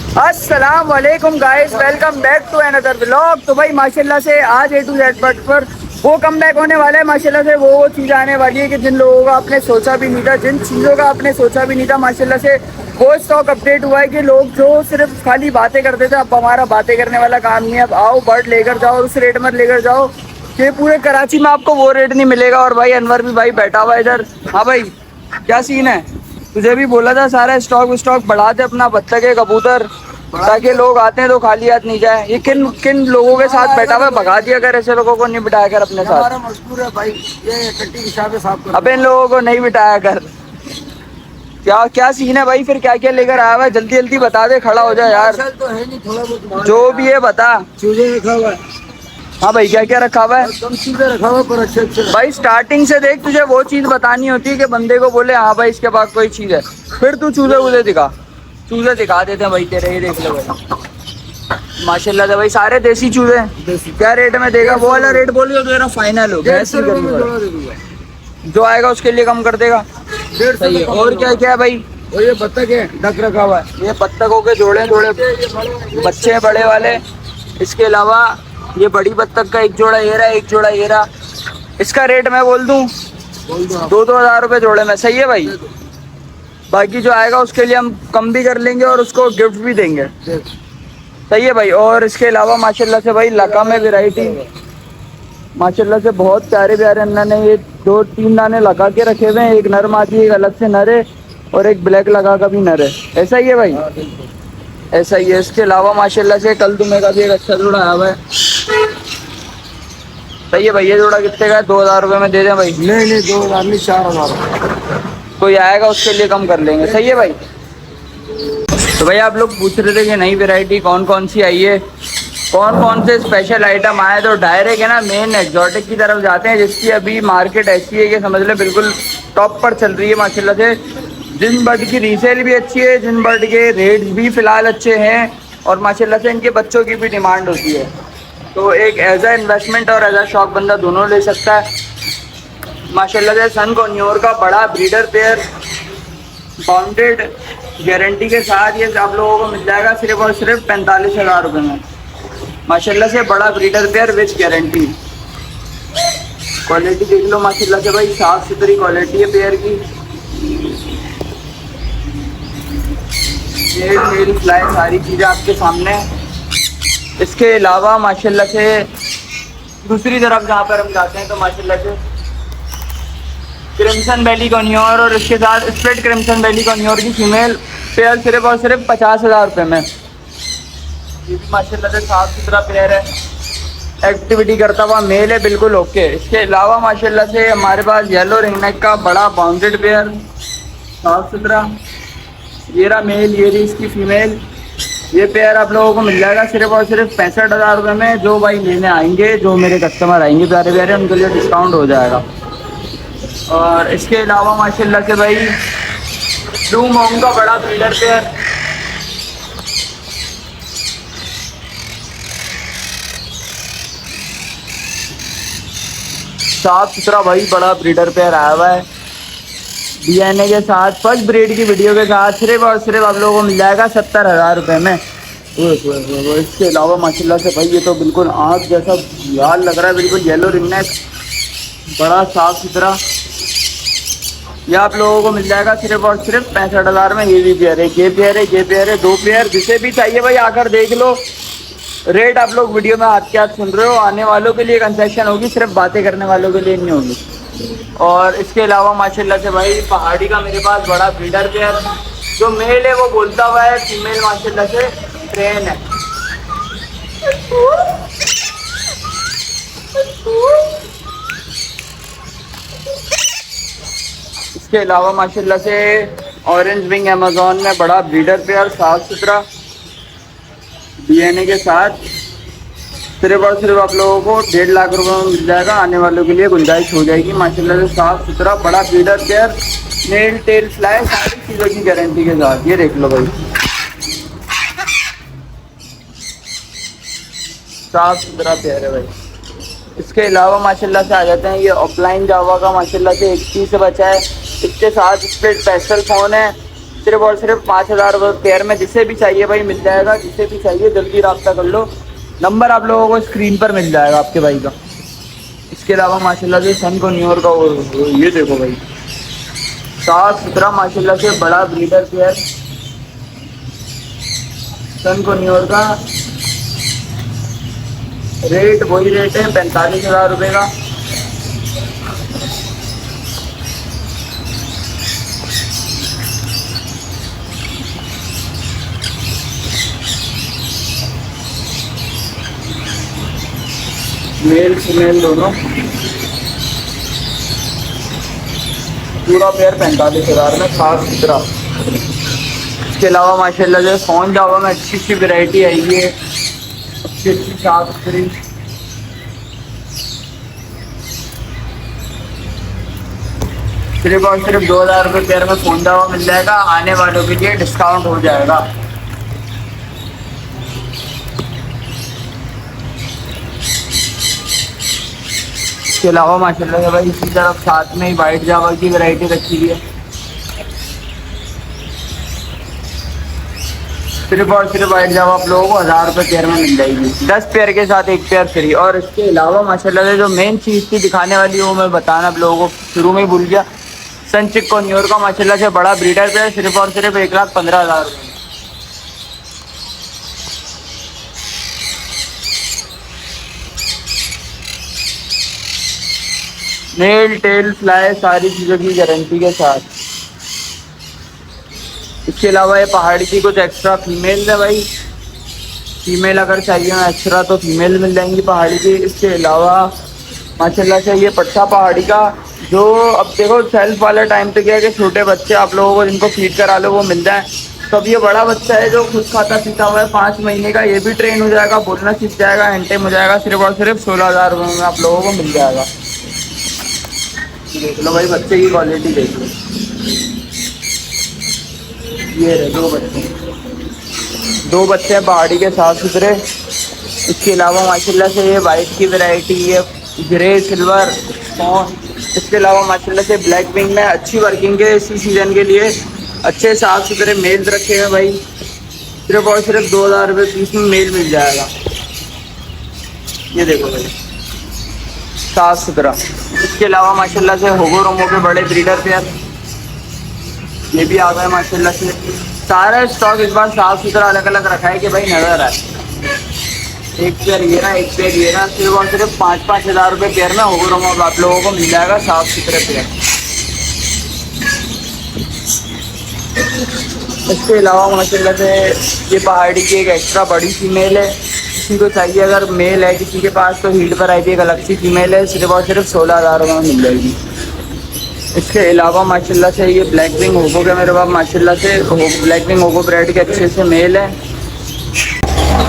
अस्सलाम वालेकुम guys, welcome back to another vlog. तो भाई माशाल्लाह से आज A to Z पर वो कम बैक होने वाला है। माशाल्लाह से वो चीज़ आने वाली है कि जिन लोगों का आपने सोचा भी नहीं था, जिन चीज़ों का आपने सोचा भी नहीं था, माशाल्लाह से वो स्टॉक अपडेट हुआ है कि लोग जो सिर्फ खाली बातें करते थे, अब हमारा बातें करने वाला काम नहीं है। अब आओ बर्ड लेकर जाओ, उस रेट में लेकर जाओ कि पूरे कराची में आपको वो रेट नहीं मिलेगा। और भाई अनवर भी भाई बैठा हुआ है इधर। हाँ भाई, क्या सीन है? तुझे भी बोला था सारा स्टॉक बढ़ा दे अपना, बत्तख है, कबूतर, ताकि लोग आते हैं तो खाली हाथ नहीं जाए। ये किन किन लोगों के साथ बैठा हुआ है? भगा दिया कर, ऐसे लोगों को नहीं बिठाया कर अपने साथ। हमारा मजबूर है भाई, ये कट्टी की साहब साफ कर। अब इन लोगों को नहीं बिठाया कर। क्या क्या सीन है भाई? फिर क्या क्या लेकर आया हुआ है? जल्दी जल्दी बता दे, खड़ा हो जाए यार। तो है नहीं, थोड़ा बहुत जो भी है बता। चूजे रखा हुआ है। हाँ भाई, क्या क्या रखा हुआ है? कम चीजें रखा हुआ पर अच्छे अच्छे। भाई स्टार्टिंग से देख, तुझे वो चीज बतानी होती है कि बंदे को बोले हाँ भाई इसके पास कोई चीज है, फिर तू चूजे वूजे दिखा। चूजे दिखा देते हैं भाई तेरे, ये देख लो भाई माशाल्लाह से भाई, सारे देसी चूजे हैं। क्या रेट में देगा? वो वाला रेट बोलियो तो मेरा फाइनल हो गया। जो आएगा उसके लिए कम कर देगा। सही है। और क्या क्या है भाई? और ये बत्तख है, डक रखा हुआ है। ये बत्तखों के जोड़े जोड़े बच्चे हैं बड़े वाले। इसके अलावा ये बड़ी बत्तख का एक जोड़ा ये रहा, एक जोड़ा ये रहा। इसका रेट मैं बोल दूं, बोल दो आप। 2-2 हज़ार रुपये जोड़े में। सही है भाई। बाकी जो आएगा उसके लिए हम कम भी कर लेंगे और उसको गिफ्ट भी देंगे। सही है भाई। और इसके अलावा माशाल्लाह से भाई लका में वैरायटी माशाल्लाह से बहुत प्यारे प्यारे अन्ना ने ये 2-3 दाने लगा के रखे हुए हैं। एक नर मादी, एक अलग से नर है, और एक ब्लैक लगा का भी नर है। ऐसा ही है भाई, ऐसा ही है। इसके अलावा माशाल्लाह से कल तुम्हें का भी एक अच्छा जोड़ा आया हुआ है। सही है भाई। ये जोड़ा कितने का है? 2,000 रुपये में दे दें भाई? नहीं 2,000 नहीं, 4,000। कोई आएगा उसके लिए कम कर लेंगे। सही है भाई। तो भाई आप लोग पूछ रहे थे कि नई वैरायटी कौन कौन सी आई है, कौन कौन से स्पेशल आइटम आए। तो डायरेक्ट है ना मेन एक्जॉटिक की तरफ जाते हैं, जिसकी अभी मार्केट ऐसी है कि समझ ले बिल्कुल टॉप पर चल रही है माशाल्लाह से। जिन बर्ड की रीसेल भी अच्छी है, जिन बर्ड के रेट्स भी फ़िलहाल अच्छे हैं, और माशाल्लाह से इनके बच्चों की भी डिमांड होती है। तो एक एज अ इन्वेस्टमेंट और एज अ शौक बंदा दोनों ले सकता है। माशाल्लाह से सन कॉन्योर का बड़ा ब्रीडर पेयर बाउंडेड गारंटी के साथ ये आप लोगों को मिल जाएगा सिर्फ और सिर्फ 45,000 रुपये में। माशाल्लाह से बड़ा breeder pair with guarantee. Quality देख लो माशाल्लाह से भाई, साफ़ सुथरी क्वालिटी है पेयर की। मेल फ्लाई सारी चीज़ें आपके सामने हैं। इसके अलावा माशाल्लाह से दूसरी तरफ जहाँ पर हम जाते हैं तो माशाल्लाह से क्रिम्सन वैली कॉन्योर और इसके साथ स्प्लिट क्रिम्सन वैली कॉन्योर की फीमेल पेयर सिर्फ और सिर्फ 50,000 रुपये में। ये भी माशाल्लाह से साफ़ सुथरा पेयर है, एक्टिविटी करता हुआ मेल है, बिल्कुल ओके। इसके अलावा माशाल्लाह से हमारे पास येलो रिंगनेक का बड़ा बाउंडेड पेयर साफ़ सुथरा, ये रहा मेल, ये रही इसकी फीमेल। ये पेयर आप लोगों को मिल जाएगा सिर्फ और सिर्फ 65,000 रुपये में। जो भाई लेने आएंगे, जो मेरे कस्टमर आएंगे प्यारे प्यारे, उनके लिए डिस्काउंट हो जाएगा। और इसके अलावा माशाल्लाह से भाई ब्लू मोंग का बड़ा ब्रीडर पेयर, साफ सुथरा भाई बड़ा ब्रीडर पेयर आया हुआ है DNA के साथ, फर्स्ट ब्रीड की वीडियो के साथ, सिर्फ और सिर्फ आप लोगों को मिल जाएगा 70,000 रुपये में। इसके अलावा माशाल्लाह से भाई ये तो बिल्कुल आँख जैसा लाल लग रहा है, बिल्कुल येलो रिंगनेक, बड़ा साफ सुथरा। ये आप लोगों को मिल जाएगा सिर्फ और सिर्फ 65,000 में। ये भी पेयर है, ये पेयर है, ये पेयर है, 2 पेयर। जिसे भी चाहिए भाई आकर देख लो। रेट आप लोग वीडियो में हाथ के हाथ सुन रहे हो। आने वालों के लिए कंसेशन होगी, सिर्फ बातें करने वालों के लिए नहीं होगी। और इसके अलावा माशाल्लाह से भाई पहाड़ी का मेरे पास बड़ा ब्रीडर पेयर, जो मेल है वो बोलता हुआ है, फीमेल माशाल्लाह से ट्रेन है। इसके अलावा माशाल्लाह से ऑरेंज विंग अमेजोन में बड़ा ब्रीडर पेयर साफ सुथरा DNA के साथ, सिर्फ और सिर्फ आप लोगों को 1.5 लाख रुपये में मिल जाएगा। आने वालों के लिए गुंजाइश हो जाएगी। माशाल्लाह से साफ सुथरा बड़ा breeder pair, nail tail fly सारी चीज़ों की गारंटी के साथ। ये देख लो भाई, साफ सुथरा पेयर है भाई। इसके अलावा माशाल्लाह से आ जाते हैं ये ऑफलाइन जावा का, माशाल्लाह से 1 चीज़ से बचा है। इसके साथ स्प्लिट पेस्टल फोन है, सिर्फ और सिर्फ 5,000 रुपये पेयर में। जिसे भी चाहिए भाई मिल जाएगा, जिसे भी चाहिए जल्दी रब्ता कर लो। नंबर आप लोगों को स्क्रीन पर मिल जाएगा आपके भाई का। इसके अलावा माशाल्लाह से सन को न्यूयॉर्क का ये देखो भाई, साफ सुथरा माशाल्लाह से बड़ा ब्रीडर पेयर सन को न्यूयॉर्क का। रेट वही रेट है 45,000 रुपये का। मेल फीमेल दोनों, पूरा पेयर 45,000 में, साफ सुथरा। इसके अलावा माशाल्लाह से फोन जावा में अच्छी अच्छी वैरायटी आई है, अच्छी अच्छी साफ सुथरी। सिर्फ और सिर्फ 2,000 रुपये पेयर में फोन जावा मिल जाएगा। आने वालों के लिए डिस्काउंट हो जाएगा। इसके अलावा माशाल्लाह से भाई इसी तरफ साथ में ही वाइट जावा की वैरायटी रखी हुई है। सिर्फ और सिर्फ वाइट जावा आप लोगों को 1,000 रुपये पेयर में मिल जाएगी। 10 पेयर के साथ एक पेयर फ्री। और इसके अलावा माशाल्लाह से जो मेन चीज़ थी दिखाने वाली वो मैं बताना आप लोगों को शुरू में ही भूल गया। सनचिक को न्यूयॉर्क का माशाल्लाह से बड़ा ब्रीडर पेयर सिर्फ और सिर्फ 1,15,000 रुपये। नेल टेल फ्लाई सारी चीज़ों की गारंटी के साथ। इसके अलावा ये पहाड़ी की कुछ एक्स्ट्रा फीमेल है भाई, फीमेल अगर चाहिए एक्स्ट्रा तो फीमेल मिल जाएंगी पहाड़ी की। इसके अलावा माशाल्लाह से ये पट्टा पहाड़ी का, जो अब देखो सेल्फ वाला टाइम तो क्या है कि छोटे बच्चे आप लोगों को जिनको फीड करा लो वो मिल जाए। तो अब ये बड़ा बच्चा है जो खुद खाता पीता हुआ है 5 महीने का, ये भी ट्रेन हो जाएगा, बोलना सीख जाएगा, हैंडटेम हो जाएगा। सिर्फ और सिर्फ 16,000 रुपये में आप लोगों को मिल जाएगा। देख लो भाई बच्चे की क्वालिटी देख लो। ये रहे दो बच्चे हैं पहाड़ी के साफ सुथरे। इसके अलावा माशाल्लाह से ये वाइट की वैरायटी है, ग्रे सिल्वर स्टोन। इसके अलावा माशाल्लाह से ब्लैक विंग में अच्छी वर्किंग के इसी सीज़न के लिए अच्छे साफ सुथरे मेल्स रखे हैं भाई। सिर्फ और सिर्फ 2,000 रुपये पीस में मेल मिल जाएगा। ये देखो भाई साफ सुथरा। इसके अलावा माशाल्लाह से होगो रोमो के बड़े ब्रीडर पेयर ये भी आ गए माशाल्लाह से। सारा स्टॉक इस बार साफ सुथरा अलग अलग रखा है कि भाई नज़र आए। एक पेयर ये ना, एक पेयर ये ना। सिर्फ और सिर्फ 5-5 हज़ार रुपये पेयर में होगो रोमो आप लोगों को मिल जाएगा साफ सुथरे पेयर। इसके अलावा माशाल्लाह से ये पहाड़ी की एक एक्स्ट्रा बड़ी फीमेल है, किसी को चाहिए अगर मेल है किसी के पास तो हीट पर आई थी एक अलग सी फीमेल है, सिर्फ और सिर्फ 16,000 रुपये में मिल जाएगी। इसके अलावा माशाल्लाह से ये ब्लैक विंग होगो के मेरे पास माशाल्लाह से ब्लैक विंग होगो ब्रेड के अच्छे से मेल है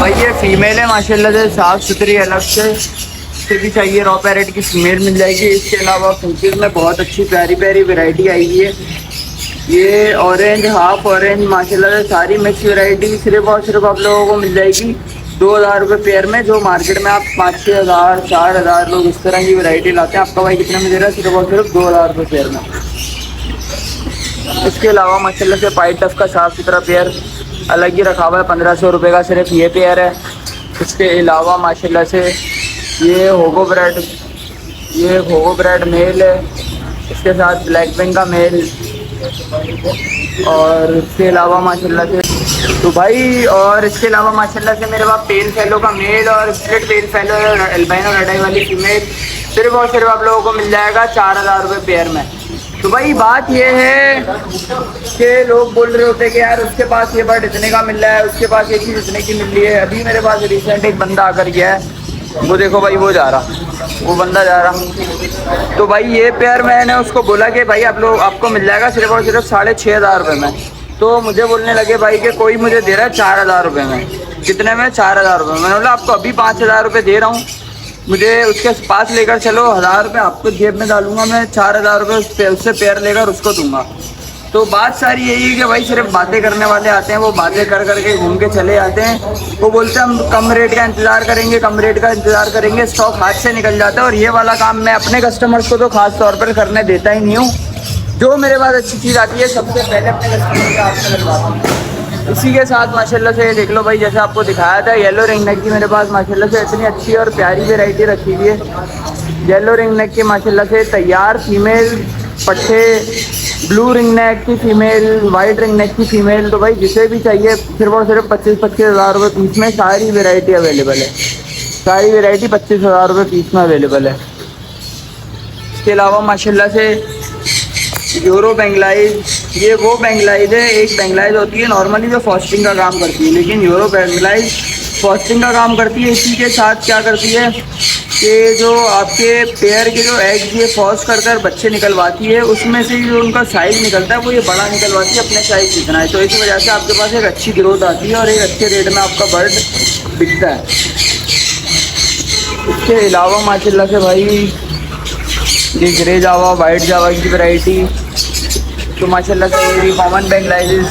भाई। ये फीमेल है माशाल्लाह से साफ़ सुथरी अलग से भी चाहिए रॉ पैरेट की फीमेल मिल जाएगी। इसके अलावा फिंचेस में बहुत अच्छी प्यारी प्यारी वैरायटी आई हुई है। ये ऑरेंज हाफ ऑरेंज माशाल्लाह से सारी मिक्स वैरायटी सिर्फ और सिर्फ आप लोगों को मिल जाएगी 2,000 रुपये पेयर में। जो मार्केट में आप 5-6 हज़ार 4,000 लोग इस तरह की वैरायटी लाते हैं, आपका भाई कितने में दे रहा है? सिर्फ और सिर्फ 2,000 रुपये पेयर में। इसके अलावा माशाल्लाह से पाइट टफ का साफ़ सुथरा पेयर अलग ही रखा हुआ है 1,500 रुपये का, सिर्फ ये पेयर है। इसके अलावा माशाल्लाह से ये होगो ब्रेड मेल है, इसके साथ ब्लैक विंग का मेल। और इसके अलावा माशाल्लाह से तो भाई और इसके अलावा माशाल्लाह से मेरे पास पेल फेलो का मेल और स्प्लिट पेल फेलो एल्बाइनो लड़ाई वाली फीमेल सिर्फ और सिर्फ आप लोगों को मिल जाएगा 4,000 रुपये पेयर में। तो भाई बात ये है कि लोग बोल रहे होते हैं कि यार उसके पास ये बर्ड इतने का मिल रहा है, उसके पास ये चीज़ इतने की मिल रही है। अभी मेरे पास रिसेंट एक बंदा आकर गया है, वो देखो भाई वो जा रहा, वो बंदा जा रहा। तो भाई ये पेयर मैंने उसको बोला कि भाई आप लोग आपको मिल जाएगा सिर्फ और सिर्फ 6,500 रुपये में। तो मुझे बोलने लगे भाई कि कोई मुझे दे रहा है 4,000 रुपये में। कितने में? 4,000 रुपये। मैंने बोला आपको अभी 5,000 रुपये दे रहा हूँ, मुझे उसके पास लेकर चलो, 1,000 रुपये आपको जेब में डालूंगा मैं, 4,000 रुपये उससे पेयर लेकर उसको दूंगा। तो बात सारी यही है कि भाई सिर्फ बातें करने वाले आते हैं, वो बातें कर करके घूम के चले आते हैं। वो बोलते हैं हम कम रेट का इंतज़ार करेंगे, कम रेट का इंतज़ार करेंगे, स्टॉक हाथ से निकल जाता है। और ये वाला काम मैं अपने कस्टमर्स को तो ख़ास तौर पर करने देता ही नहीं हूँ। जो मेरे पास अच्छी चीज़ आती है सबसे पहले अपने कस्टमर का आपसे लगवाता हूँ। इसी के साथ माशाल्लाह से देख लो भाई, जैसे आपको दिखाया था येलो रिंग नेक की मेरे पास माशाल्लाह से इतनी अच्छी और प्यारी वैरायटी रखी हुई है। येलो रिंग नेक की माशाल्लाह से तैयार फीमेल पट्टे, ब्लू रिंग नेक की फीमेल, वाइट रिंग नेक की फीमेल, तो भाई जिसे भी चाहिए सिर्फ और सिर्फ 25-25 हज़ार रुपये पीस में सारी वैरायटी अवेलेबल है। सारी वैरायटी 25 हज़ार रुपये पीस में अवेलेबल है। इसके अलावा माशाल्लाह से यूरो बेंगलाइज, ये वो बेंगलाइज है, एक बेंगलाइज होती है नॉर्मली जो फॉस्टिंग का काम करती है, लेकिन यूरो बेंगलाइज फॉस्टिंग का काम करती है। इसी के साथ क्या करती है कि जो आपके पेयर के जो एग्स ये फॉस्ट कर कर बच्चे निकलवाती है, उसमें से जो उनका साइज़ निकलता है वो ये बड़ा निकलवाती है अपने साइज़ जितना है। तो इस वजह से आपके पास एक अच्छी ग्रोथ आती है और एक अच्छे रेट में आपका बर्ड बिकता है। इसके अलावा माशाल्लाह से भाई ये ग्रे जावा, वाइट जावा की वैरायटी, तो माशाल्लाह से मेरी कॉमन बेंगलाइजेस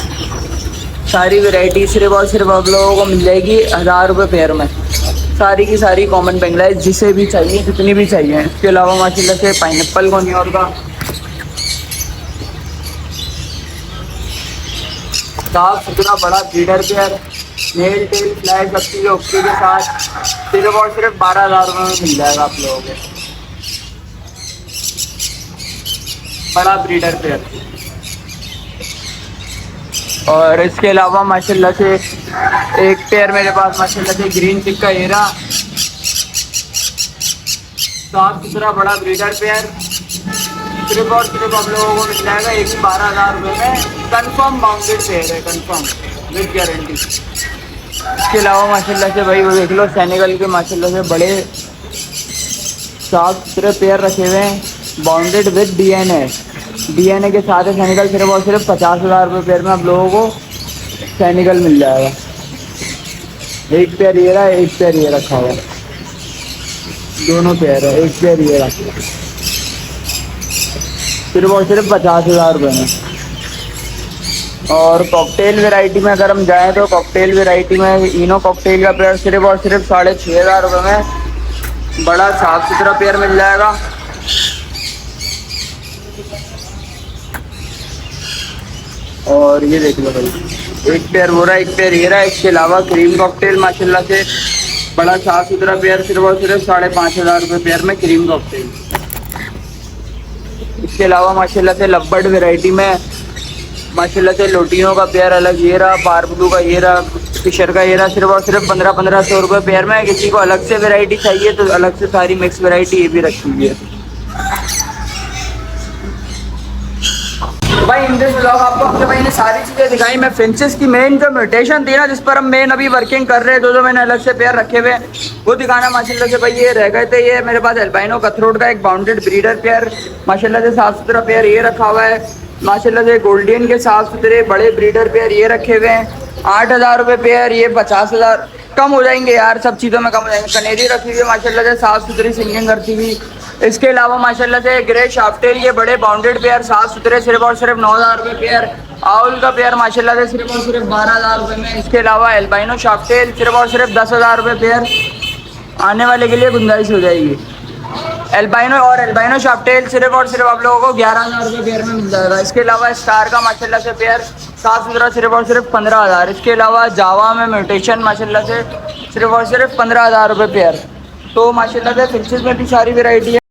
सारी वैरायटी सिर्फ और सिर्फ आप लोगों को मिल जाएगी 1000 रुपये पेयर में। सारी की सारी कॉमन बेंगलाइज जिसे भी चाहिए, जितनी भी चाहिए। इसके अलावा माशाल्लाह से पाइनएप्पल कॉर्नियोर का साफ सुथरा बड़ा breeder pair, nail tail flat सब चीज़ें ओके के साथ सिर्फ और सिर्फ 12,000 रुपये में मिल जाएगा आप लोगों को। बड़ा ब्रीडर पेयर। और इसके अलावा माशाल्लाह से एक पेयर मेरे पास माशाल्लाह से ग्रीन चिक का एरा, साफ सुथरा बड़ा ब्रीडर पेयर, सिर्फ और सिर्फ आप लोगों को मिल जाएगा 12,000 रुपये में। कंफर्म बाउंडेड पेयर है, कंफर्म विद गारंटी। इसके अलावा माशाल्लाह से भाई वो देख लो सेनेगल के माशाल्लाह से बड़े साफ सुथरे पेयर रखे हुए हैं, बाउंडेड विद डीएनए के साथ है सैनिकल। सिर्फ और सिर्फ 50,000 रुपये पेयर में आप लोगों को सैनिकल मिल जाएगा। एक पेयर ये रहा, एक पेयर ये रखा हुआ, दोनों पेयर है, एक पेयर ये रखा, सिर्फ और सिर्फ 50,000 रुपये में। और कॉकटेल वैरायटी में अगर हम जाएँ तो कॉकटेल वैरायटी में इनो कॉकटेल का पेयर सिर्फ और सिर्फ 6,500 रुपये में बड़ा साफ सुथरा पेयर मिल जाएगा। और ये देख लो भाई, एक पेयर वो रहा, एक पेयर ये रहा। इसके अलावा क्रीम कॉकटेल माशाल्लाह से बड़ा साफ सुथरा पेयर सिर्फ और सिर्फ 5,500 रुपये पेयर में क्रीम कॉकटेल। इसके अलावा माशाल्लाह से लवबर्ड वैरायटी में माशाल्लाह से लोटिनों का पेयर अलग ये रहा, पारब्लू का ये रहा, फिशर का ये रहा, सिर्फ और सिर्फ 1500 रुपये पेयर में। किसी को अलग से वैरायटी चाहिए तो अलग से सारी मिक्स वैरायटी ये भी रखी हुई है। भाई इन दिस ब्लॉग आपको अपने भाई ने सारी चीज़ें दिखाई। मैं फिंचेस की मेन जो म्यूटेशन थी ना, जिस पर हम मेन अभी वर्किंग कर रहे हैं, जो मैंने अलग से पेयर रखे हुए वो दिखाना माशाल्लाह से भाई ये रह गए थे। ये मेरे पास एल्बाइनो कथरोट का एक बाउंडेड ब्रीडर पेयर माशाल्लाह से साफ सुथरा पेयर ये रखा हुआ है। माशाल्लाह से गोल्डियन के साफ सुथरे बड़े ब्रीडर पेयर ये रखे हुए हैं 8,000 रुपये पेयर। ये 50,000 कम हो जाएंगे यार, सब चीज़ों में कम हो जाएंगे। कनेरी रखी हुई है माशाल्लाह से साफ सुथरी सिंगिंग करती हुई। इसके अलावा माशाल्लाह से ग्रे शाफ्टेल ये बड़े बाउंडेड पेयर साफ सुथरे सिर्फ और सिर्फ 9,000 रुपये पेयर। आउल का पेयर माशाल्लाह से सिर्फ और सिर्फ 12,000 रुपये में। इसके अलावा एल्बाइनो शाफ्टेल सिर्फ और सिर्फ 10,000 रुपये पेयर। आने वाले के लिए गुंजाइश हो जाएगी। एल्बाइनो शाफ्टेल सिर्फ और सिर्फ आप लोगों को 11,000 रुपये पेयर में मिल जाएगा। इसके अलावा स्टार का माशाल्लाह से पेयर साफ सुथरा सिर्फ और सिर्फ 15,000। इसके अलावा जावा में म्यूटेशन माशाल्लाह से सिर्फ और सिर्फ 15,000 रुपये पेयर। तो माशाल्लाह से फिंचेस में भी सारी वैरायटी है।